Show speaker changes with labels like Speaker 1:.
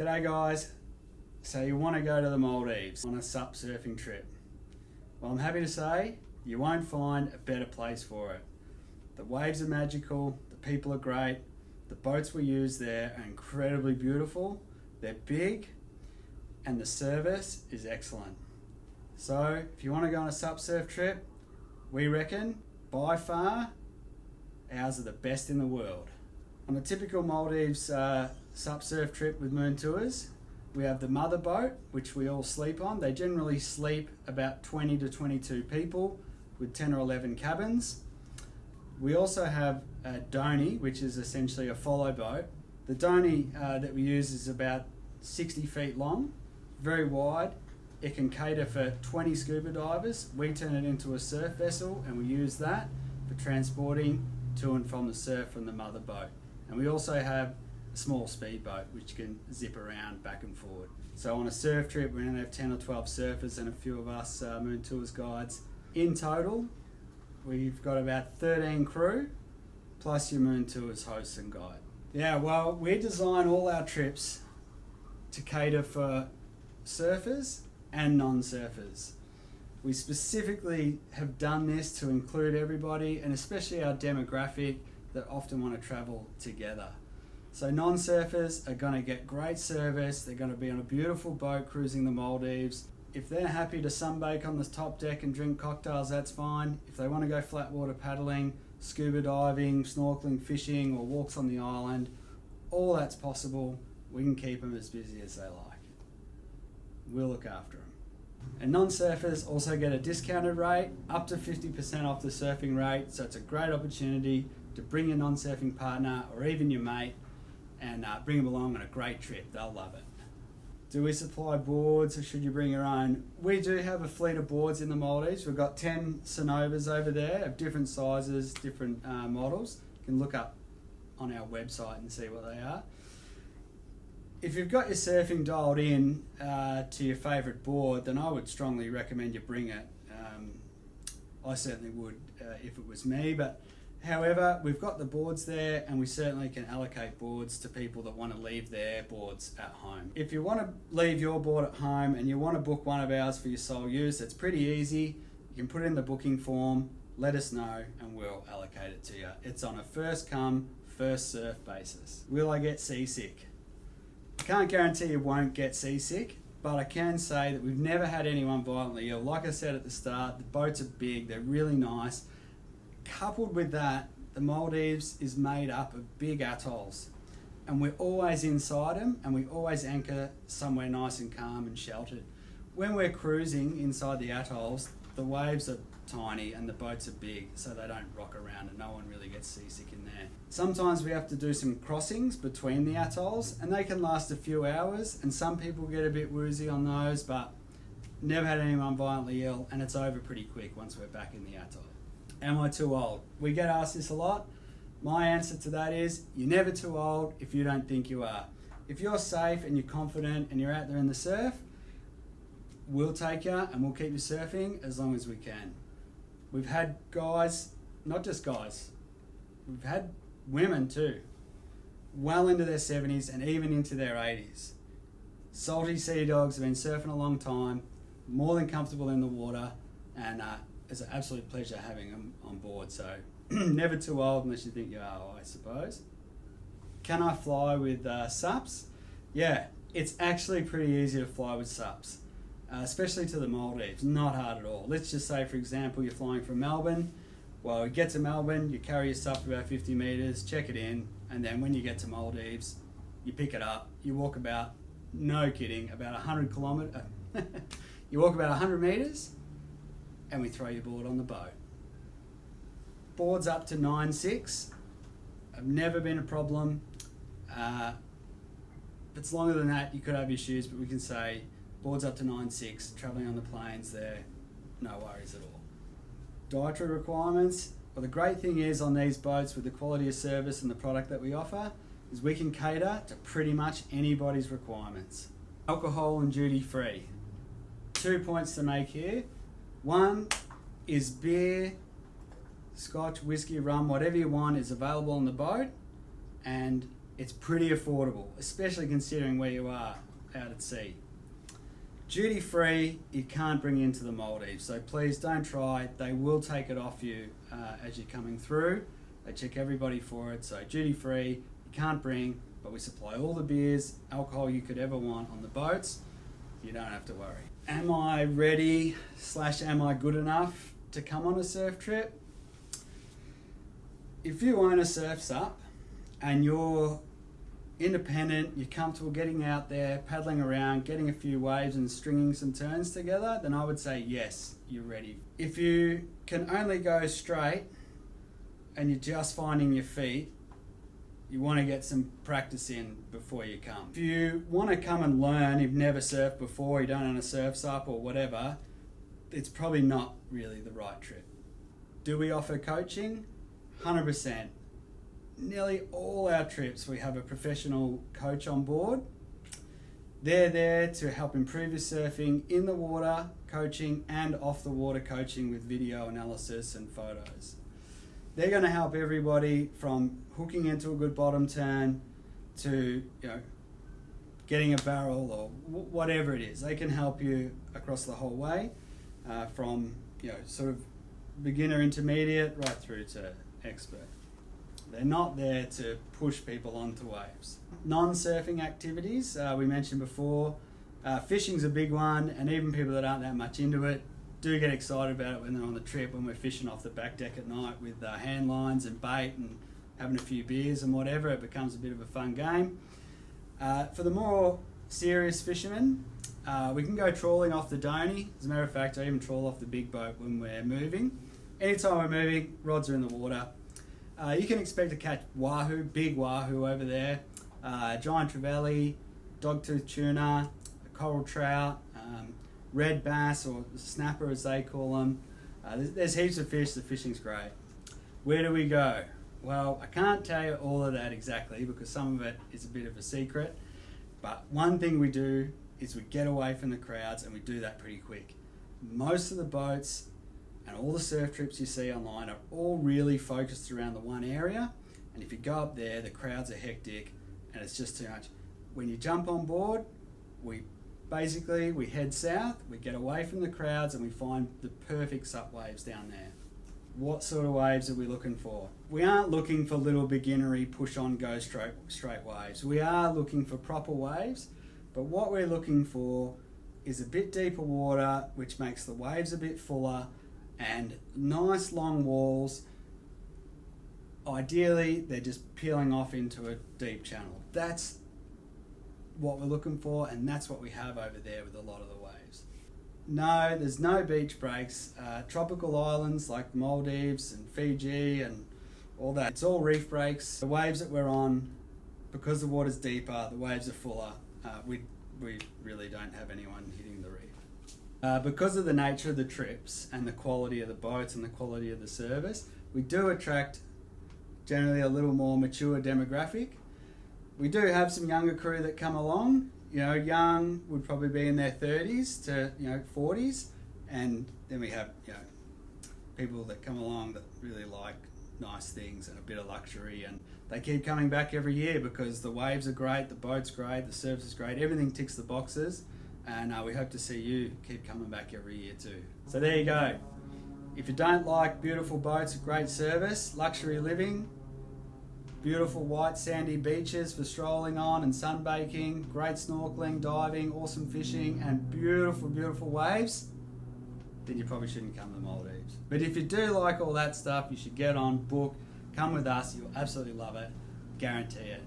Speaker 1: G'day guys. So you want to go to the Maldives on a sup surfing trip. Well, I'm happy to say you won't find a better place for it. The waves are magical, the people are great, the boats we use there are incredibly beautiful, they're big, and the service is excellent. So if you want to go on a sup surf trip, we reckon by far ours are the best in the world. On a typical Maldives sup surf trip with Moon Tours, we have the mother boat, which we all sleep on. They generally sleep about 20 to 22 people with 10 or 11 cabins. We also have a dhoni, which is essentially a follow boat. The dhoni that we use is about 60 feet long, very wide. It can cater for 20 scuba divers. We turn it into a surf vessel and we use that for transporting to and from the surf from the mother boat. And we also have a small speedboat which can zip around back and forward. So on a surf trip we only have 10 or 12 surfers and a few of us Moon Tours guides. In total we've got about 13 crew plus your Moon Tours host and guide. Yeah, well, we design all our trips to cater for surfers and non-surfers. We specifically have done this to include everybody, and especially our demographic that often want to travel together. So non-surfers are going to get great service, they're going to be on a beautiful boat cruising the Maldives. If they're happy to sunbake on the top deck and drink cocktails, that's fine. If they want to go flat water paddling, scuba diving, snorkeling, fishing, or walks on the island, all that's possible. We can keep them as busy as they like. We'll look after them. And non-surfers also get a discounted rate, up to 50% off the surfing rate, so it's a great opportunity to bring your non-surfing partner or even your mate and bring them along on a great trip. They'll love it. Do we supply boards or should you bring your own? We do have a fleet of boards in the Maldives. We've got 10 Synovas over there of different sizes, different models. You can look up on our website and see what they are. If you've got your surfing dialed in to your favourite board, then I would strongly recommend you bring it. I certainly would if it was me, but however, we've got the boards there and we certainly can allocate boards to people that want to leave their boards at home. If you want to leave your board at home and you want to book one of ours for your sole use, it's pretty easy. You can put in the booking form, let us know and we'll allocate it to you. It's on a first come, first surf basis. Will I get seasick? I can't guarantee you won't get seasick, but I can say that we've never had anyone violently ill. Like I said at the start, the boats are big, they're really nice. Coupled with that, the Maldives is made up of big atolls and we're always inside them and we always anchor somewhere nice and calm and sheltered. When we're cruising inside the atolls, the waves are tiny and the boats are big, so they don't rock around and no one really gets seasick in there. Sometimes we have to do some crossings between the atolls and they can last a few hours and some people get a bit woozy on those, but never had anyone violently ill and it's over pretty quick once we're back in the atoll. Am I too old? We get asked this a lot. My answer to that is you're never too old if you don't think you are. If you're safe and you're confident and you're out there in the surf, we'll take you and we'll keep you surfing as long as we can. We've had guys, not just guys, we've had women too, well into their 70s and even into their 80s. Salty sea dogs have been surfing a long time, more than comfortable in the water, and it's an absolute pleasure having them on board. So never too old unless you think you are, I suppose. Can I fly with Sups? Yeah, it's actually pretty easy to fly with Sups. Especially to the Maldives, not hard at all. Let's just say, for example, you're flying from Melbourne. Well, you get to Melbourne, you carry your stuff about 50 metres, check it in, and then when you get to Maldives, you pick it up, you walk about, no kidding, about 100 kilometres, you walk about 100 metres, and we throw your board on the boat. Boards up to 9.6, have never been a problem. If it's longer than that, you could have issues, but we can say, boards up to 9.6, travelling on the plains there, no worries at all. Dietary requirements. Well, the great thing is on these boats with the quality of service and the product that we offer is we can cater to pretty much anybody's requirements. Alcohol and duty free. 2 points to make here. One is beer, scotch, whiskey, rum, whatever you want is available on the boat and it's pretty affordable, especially considering where you are out at sea. Duty free, you can't bring into the Maldives, so please don't try. They will take it off you as you're coming through. They check everybody for it, so duty free, you can't bring, but we supply all the beers, alcohol you could ever want on the boats. You don't have to worry. Am I ready / am I good enough to come on a surf trip? If you own a surf sup and you're independent, you're comfortable getting out there, paddling around, getting a few waves and stringing some turns together, then I would say yes, you're ready. If you can only go straight and you're just finding your feet, you want to get some practice in before you come. If you want to come and learn, you've never surfed before, you don't own a surf sup or whatever, it's probably not really the right trip. Do we offer coaching? 100%. Nearly all our trips we have a professional coach on board. They're there to help improve your surfing in the water coaching and off the water coaching with video analysis and photos. They're going to help everybody from hooking into a good bottom turn to getting a barrel or whatever it is. They can help you across the whole way from sort of beginner, intermediate right through to expert. They're not there to push people onto waves. Non-surfing activities, we mentioned before. Fishing's a big one, and even people that aren't that much into it do get excited about it when they're on the trip, when we're fishing off the back deck at night with hand lines and bait and having a few beers and whatever. It becomes a bit of a fun game. For the more serious fishermen, we can go trawling off the Donny. As a matter of fact, I even trawl off the big boat when we're moving. Anytime we're moving, rods are in the water. You can expect to catch wahoo, big wahoo over there, giant trevally, dogtooth tuna, coral trout, red bass or snapper as they call them. There's heaps of fish, the fishing's great. Where do we go? Well, I can't tell you all of that exactly because some of it is a bit of a secret, but one thing we do is we get away from the crowds and we do that pretty quick. Most of the boats and all the surf trips you see online are all really focused around the one area, and if you go up there, the crowds are hectic and it's just too much. When you jump on board, we head south, we get away from the crowds and we find the perfect sup waves down there. What sort of waves are we looking for? We aren't looking for little beginnery push on go straight waves. We are looking for proper waves, but what we're looking for is a bit deeper water which makes the waves a bit fuller and nice long walls. Ideally, they're just peeling off into a deep channel. That's what we're looking for, and that's what we have over there with a lot of the waves. No, there's no beach breaks. Tropical islands like Maldives and Fiji and all that, it's all reef breaks. The waves that we're on, because the water's deeper, the waves are fuller, we really don't have anyone hitting the reef. Because of the nature of the trips and the quality of the boats and the quality of the service, we do attract generally a little more mature demographic. We do have some younger crew that come along. Young would probably be in their 30s to 40s, and then we have people that come along that really like nice things and a bit of luxury, and they keep coming back every year because the waves are great, the boat's great, the service is great, everything ticks the boxes, and we hope to see you keep coming back every year too. So there you go. If you don't like beautiful boats, great service, luxury living, beautiful white sandy beaches for strolling on and sunbaking, great snorkeling, diving, awesome fishing, and beautiful, beautiful waves, then you probably shouldn't come to the Maldives. But if you do like all that stuff, you should get on, book, come with us, you'll absolutely love it, guarantee it.